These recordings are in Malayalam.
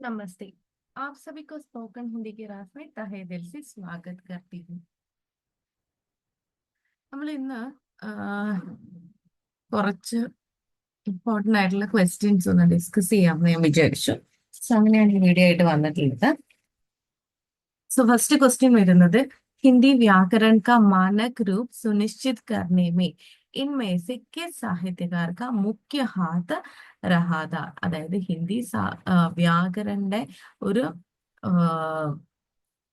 नमस्ते। आप सभी को स्पोकन हिंदी की क्लास में तहे दिल से स्वागत करती हूँ। നമ്മൾ ഇന്ന് കുറച്ച് ഇമ്പോർട്ടന്റ് ആയിട്ടുള്ള ക്വസ്റ്റ്യൻസ് ഒന്ന് ഡിസ്കസ് ചെയ്യാമെന്ന് ഞാൻ വിചാരിച്ചു. സോ അങ്ങനെയാണ് ഈ വീഡിയോ ആയിട്ട് വന്നിട്ടുള്ളത്. सो फर्स्ट क्वेश्चन വരുന്നത് हिंदी व्याकरण का मानक रूप सुनिश्चित करने में इनमें से किस साहित्यकार का मुख्य हाथ रहा था. അതായത് ഹിന്ദി വ്യാകരണന്റെ ഒരു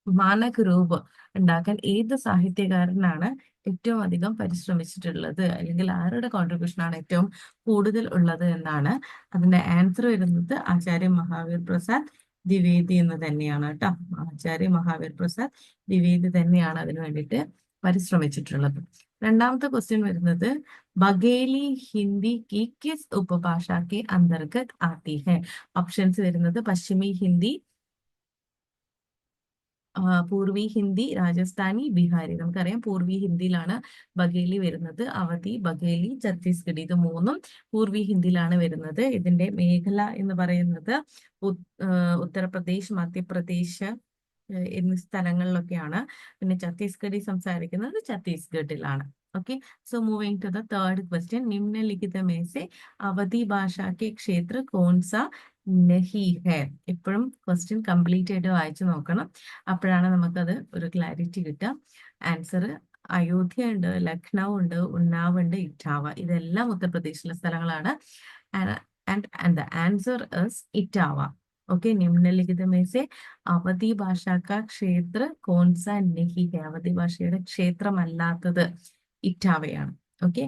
മാനക് രൂപ് ഉണ്ടാക്കാൻ ഏത് സാഹിത്യകാരനാണ് ഏറ്റവും അധികം പരിശ്രമിച്ചിട്ടുള്ളത്, അല്ലെങ്കിൽ ആരുടെ കോൺട്രിബ്യൂഷൻ ആണ് ഏറ്റവും കൂടുതൽ ഉള്ളത് എന്നാണ്. അതിന്റെ ആൻസർ വരുന്നത് ആചാര്യ മഹാവീർ പ്രസാദ് ദ്വിവേദി എന്ന് തന്നെയാണ് കേട്ടോ. ആചാര്യ മഹാവീർ പ്രസാദ് ദ്വിവേദി തന്നെയാണ് അതിനു വേണ്ടിയിട്ട് പരിശ്രമിച്ചിട്ടുള്ളത്. രണ്ടാമത്തെ ക്വസ്റ്റ്യൻ വരുന്നത് ബഗേലി ഹിന്ദി की किस उपभाषा के अंतर्गत आती है. ഓപ്ഷൻസ് വരുന്നത് പശ്ചിമി ഹിന്ദി, പൂർവി ഹിന്ദി, രാജസ്ഥാനി, ബീഹാരി. നമുക്കറിയാം പൂർവി ഹിന്ദിയിലാണ് ബഘേലി വരുന്നത്. അവധി, ബഘേലി, ഛത്തീസ്ഗഡ് ഇത് മൂന്നും പൂർവി ഹിന്ദിയിലാണ് വരുന്നത്. ഇതിന്റെ മേഖല എന്ന് പറയുന്നത് ഉത്തർപ്രദേശ്, മധ്യപ്രദേശ് എന്നീ സ്ഥലങ്ങളിലൊക്കെയാണ്. പിന്നെ ഛത്തീസ്ഗഡിൽ സംസാരിക്കുന്നത് ഛത്തീസ്ഗഡിലാണ്. Okay, so moving to the third question. निम्नलिखित में से अवधी भाषा के क्षेत्र कौन सा नहीं है. ഇപ്പോഴും ക്വസ്റ്റ്യൻ കംപ്ലീറ്റ് ആയിട്ട് വായിച്ചു നോക്കണം, അപ്പോഴാണ് നമുക്കത് ഒരു ക്ലാരിറ്റി കിട്ടുക. ആൻസർ അയോധ്യ ഉണ്ട്, ലക്നൗ ഉണ്ട്, ഉന്നാവ് ഉണ്ട്, ഇറ്റാവ. ഇതെല്ലാം ഉത്തർപ്രദേശിലെ സ്ഥലങ്ങളാണ്. And the answer is Etawah. Okay, निम्नलिखित में से അവധി ഭാഷ का क्षेत्र कौन सा नहीं है. അവധി ഭാഷയുടെ ക്ഷേത്രമല്ലാത്തത് ഇറ്റാവയാണ്. ഓക്കെ,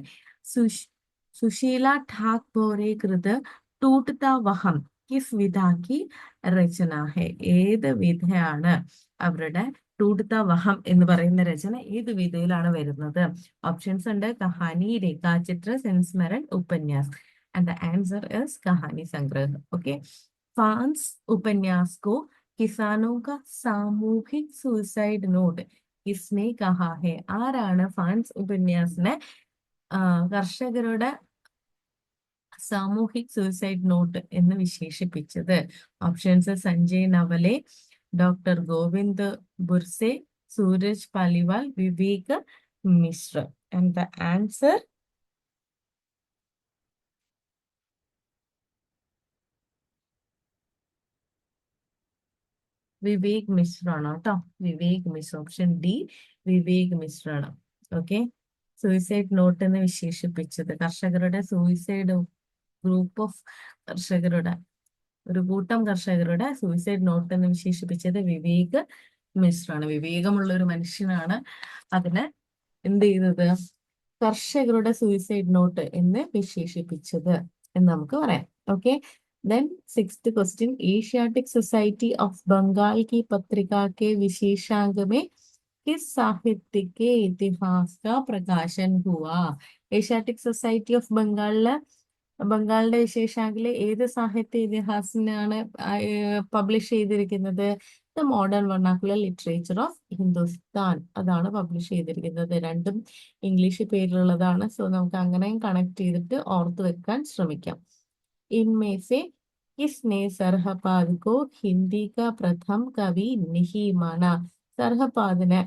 സുശീല ഠാക്പോരെ കൃത് ടൂട്ട്താ വഹം കിസ് വിധാ കി രചന ഹെ. ഏത് വിധയാണ് അവരുടെ ടൂട്ട്താ വഹം എന്ന് പറയുന്ന രചന ഏത് വിധയിലാണ് വരുന്നത്. ഓപ്ഷൻസ് ഉണ്ട് കഹാനി, രേഖാചിത്ര, സംസ്മരൺ, ഉപന്യാസ്. ആൻഡ് ദ ആൻസർ ഇസ് കഹാനി സംഗ്രഹ. ഓക്കെ, ഫാൻസ് ഉപന്യാസ് കോ കിസാനോ കാ സാമൂഹിക് സൂസൈഡ് നോട്ട് കിസ്നെ കഹാ ഹെ. ആരാണ് ഫാൻസ് ഉപന്യാസിനെ കർഷകരുടെ സാമൂഹിക് സൂസൈഡ് നോട്ട് എന്ന് വിശേഷിപ്പിച്ചത്. Options Sanjay Navale, doctor Govind Burse, Suraj Paliwal, Vivek Mishra. And the answer Vivek Mishra ആണ് കേട്ടോ. വിവേക് മിശ്ര, ഓപ്ഷൻ ഡി വിവേക് മിശ്ര ആണ്. ഓക്കെ, സൂയിസൈഡ് നോട്ട് എന്ന് വിശേഷിപ്പിച്ചത് കർഷകരുടെ സൂയിസൈഡ് ഗ്രൂപ്പ് ഓഫ് കർഷകരുടെ ഒരു കൂട്ടം കർഷകരുടെ സൂയിസൈഡ് നോട്ട് എന്ന് വിശേഷിപ്പിച്ചത് വിവേക് മിശ്രാണ്. വിവേകമുള്ള ഒരു മനുഷ്യനാണ് അതിന് എന്ത് ചെയ്തത്, കർഷകരുടെ സൂയിസൈഡ് നോട്ട് എന്ന് വിശേഷിപ്പിച്ചത് എന്ന് നമുക്ക് പറയാം. Okay, then sixth question. Asiatic Society of Bengal की पत्रिका के विशेषांक में किस साहित्य के इतिहास का प्रकाशन हुआ. ഏഷ്യാറ്റിക് സൊസൈറ്റി ഓഫ് ബംഗാളിന്റെ വിശേഷാങ്കിലെ ഏത് സാഹിത്യ ഇതിഹാസത്തിനാണ് പബ്ലിഷ് ചെയ്തിരിക്കുന്നത്. The modern vernacular literature of Hindustan, അതാണ് പബ്ലിഷ് ചെയ്തിരിക്കുന്നത്. രണ്ടും ഇംഗ്ലീഷ് പേരിലുള്ളതാണ്. സോ നമുക്ക് അങ്ങനെയും കണക്ട് ചെയ്തിട്ട് ഓർത്ത് വെക്കാൻ ശ്രമിക്കാം. इनमें से किसने सरहपाद को हिंदी का प्रथम कवि नहीं माना. സർഹപാദിനെ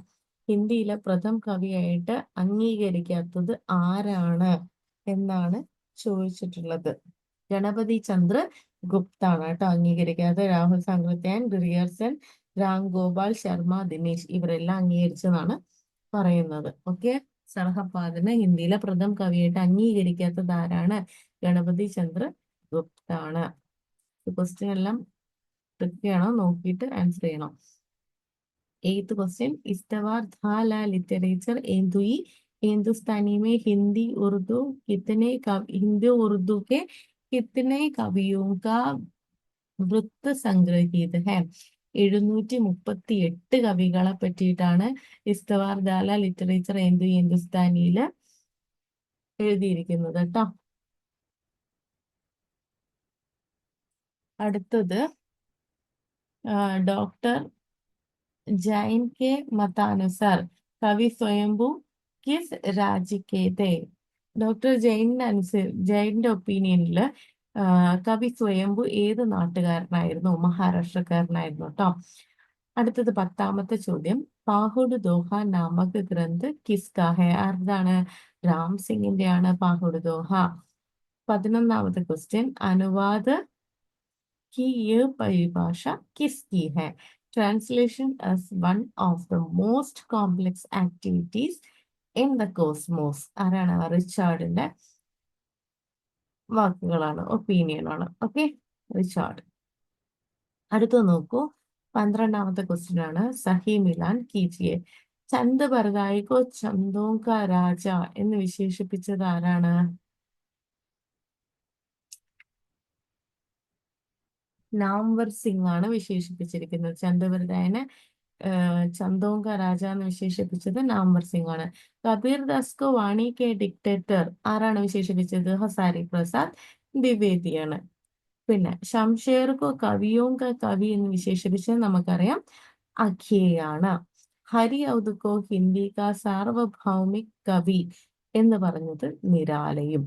ഹിന്ദിയിലെ പ്രഥം കവിയായിട്ട് അംഗീകരിക്കാത്തത് ആരാണ് എന്നാണ് ചോദിച്ചിട്ടുള്ളത്. ഗണപതി ചന്ദ്ര ഗുപ്ത ആണ് കേട്ടോ അംഗീകരിക്കാതെ. രാഹുൽ സാങ്കൃത്യാൻ, ഗ്രിയർസൺ, രാം ഗോപാൽ ശർമ്മ, ദിനേശ് ഇവരെല്ലാം അംഗീകരിച്ചെന്നാണ് പറയുന്നത്. ഓക്കെ, സർഹപാദിനെ ഹിന്ദിയിലെ പ്രഥം കവിയായിട്ട് അംഗീകരിക്കാത്തത് ആരാണ്. ഗണപതി ചന്ദ്ര ഗുപ്ത ആണ്. ക്വസ്റ്റ്യൻ എല്ലാം ട്രിക്കിയാണോ നോക്കിയിട്ട് ആൻസർ ചെയ്യണം. Eighth question. इस्तवार था ला लिटरेचर एंदुई हिंदुस्तानी में हिंदी उर्दू के कितने कवियों का വൃത്ത് സംഗ്രഹീത് ഹെ. 738 കവികളെ പറ്റിയിട്ടാണ് ഇസ്തവാർ ദാല ലിറ്ററേച്ചർ ഏന്തു ഹിന്ദുസ്ഥാനിയിൽ എഴുതിയിരിക്കുന്നത് കേട്ടോ. അടുത്തത് डॉक्टर जैन के मतानुसार कवि स्वयंभू किस राज्य के थे. ഡോക്ടർ ജെയിനിന്റെ ഒപ്പീനിയനിൽ കവി സ്വയംഭു ഏത് നാട്ടുകാരനായിരുന്നു? മഹാരാഷ്ട്രക്കാരനായിരുന്നു കേട്ടോ. അടുത്തത് 10ാമത്തെ ചോദ്യം. പാഹുഡ് ദോഹ നാമക് ഗ്രന്ഥ് കിസ്കാ ഹെ? ആരുതാണ്? രാം സിംഗിന്റെ ആണ് പാഹുഡ് ദോഹ. 11ാമത്തെ ക്വസ്റ്റ്യൻ. അനുവാദ് की ये परिभाषा किसकी है? Translation as one of the most complex activities in the cosmos. ആരാണ്? റിച്ചാർഡിന്റെ വാക്കുകളാണ്, ഒപ്പീനിയനാണ്. Okay, Richard. അടുത്ത് നോക്കൂ, 12ാമത്തെ ക്വസ്റ്റ്യൻ ആണ്. സഹി മിലാൻ കീജിയെ. ചന്ദ് ബർദായിക്കോ ചന്ദോं का രാജ എന്ന് വിശേഷിപ്പിച്ചത് ആരാണ്? നാംവർ സിംഗ് ആണ് വിശേഷിപ്പിച്ചിരിക്കുന്നത്. ചന്ദ്രബർദായനെ ചന്ദോं का രാജ എന്ന് വിശേഷിപ്പിച്ചത് നാംവർ സിംഗ് ആണ്. കബീർ ദാസ് കോ വാണി കെ ഡിക്റ്റേറ്റർ ആരാണ് വിശേഷിപ്പിച്ചത്? ഹസാരി പ്രസാദ് ദ്വിവേദിയാണ്. പിന്നെ ശംഷേർ കോ കവിയോं का കവി എന്ന് വിശേഷിപ്പിച്ചത് നമുക്കറിയാം അഖിയാണ്. ഹരി ഔദ് കോ ഹിന്ദി കാ സാർവഭൗമിക് കവി എന്ന് പറഞ്ഞത് നിരാലയും.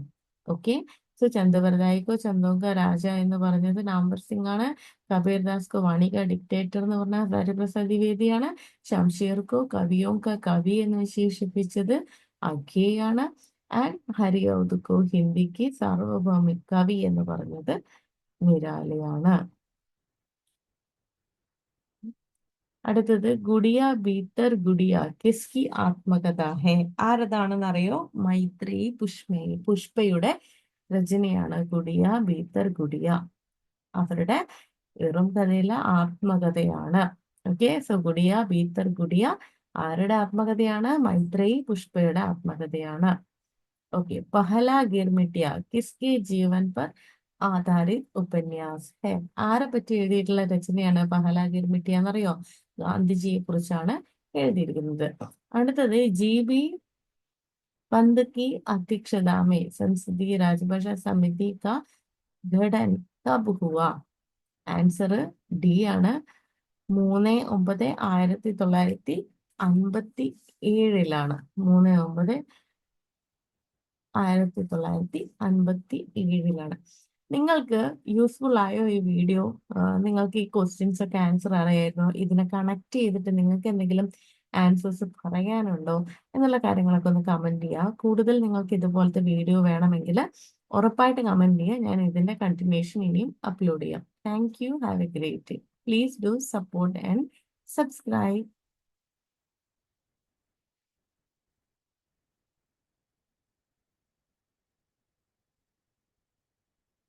ഓക്കെ, സോ ചന്ദ്രബർദായിക്കോ ചന്ദോं का രാജ എന്ന് പറഞ്ഞത് നാംവർ സിംഗ് ആണ്. കബീർ ദാസ് കോ വാണി കാ ഡിക്റ്റേറ്റർ എന്ന് പറഞ്ഞ ഹസാരി പ്രസാദ് ദ്വിവേദിയാണ്. ശംഷേർ കോ കവിയോं का കവി എന്ന് വിശേഷിപ്പിച്ചത് അഖിയാണ്. ആൻഡ് ഹരി ഔദ് കോ ഹിന്ദിക്ക് സാർവഭൗമിക് കവി എന്ന് പറഞ്ഞത് നിരാലയാണ്. അടുത്തത് ഗുഡിയ ഭീതർ ഗുഡിയ കിസ്കി ആത്മകഥ ഹെ? ആരതാണെന്നറിയോ? മൈത്രേയി പുഷ്പയുടെ രചനയാണ് ഗുഡിയ ഭീതർ ഗുഡിയ. അവരുടെ വെറും കഥയിലെ ആത്മകഥയാണ്. ഓക്കെ, സോ ഗുഡിയ ഭീതർ ഗുഡിയ ആരുടെ ആത്മകഥയാണ്? മൈത്രേയി പുഷ്പയുടെ ആത്മകഥയാണ്. ഓക്കെ, പഹല ഗിർമിട്ടിയ കിസ്കി ജീവൻ പർ ആധാരിത് ഉപന്യാസ് ഹെ? ആരെ പറ്റി എഴുതിയിട്ടുള്ള രചനയാണ് പഹല ഗിർമിട്ടിയ എന്നറിയോ? ഗാന്ധിജിയെ കുറിച്ചാണ് എഴുതിയിരിക്കുന്നത്. അടുത്തത് GB पंत की अध्यक्षता में संसदीय राजभाषा समिति का गठन कब हुआ? ആൻസർ ഡി ആണ്. 3/9/1957 3/9/1957 നിങ്ങൾക്ക് യൂസ്ഫുൾ ആയോ ഈ വീഡിയോ? നിങ്ങൾക്ക് ഈ ക്വസ്റ്റ്യൻസ് ഒക്കെ ആൻസർ അറിയായിരുന്നോ? ഇതിനെ കണക്ട് ചെയ്തിട്ട് നിങ്ങൾക്ക് എന്തെങ്കിലും ആൻസേഴ്സ് പറയാനുണ്ടോ എന്നുള്ള കാര്യങ്ങളൊക്കെ ഒന്ന് കമന്റ് ചെയ്യുക. കൂടുതൽ നിങ്ങൾക്ക് ഇതുപോലത്തെ വീഡിയോ വേണമെങ്കിൽ ഉറപ്പായിട്ട് കമന്റ് ചെയ്യുക. ഞാൻ ഇതിന്റെ കണ്ടിന്യൂഷൻ ഇനിയും അപ്ലോഡ് ചെയ്യാം. Thank you. Have A great day. Please do support and subscribe.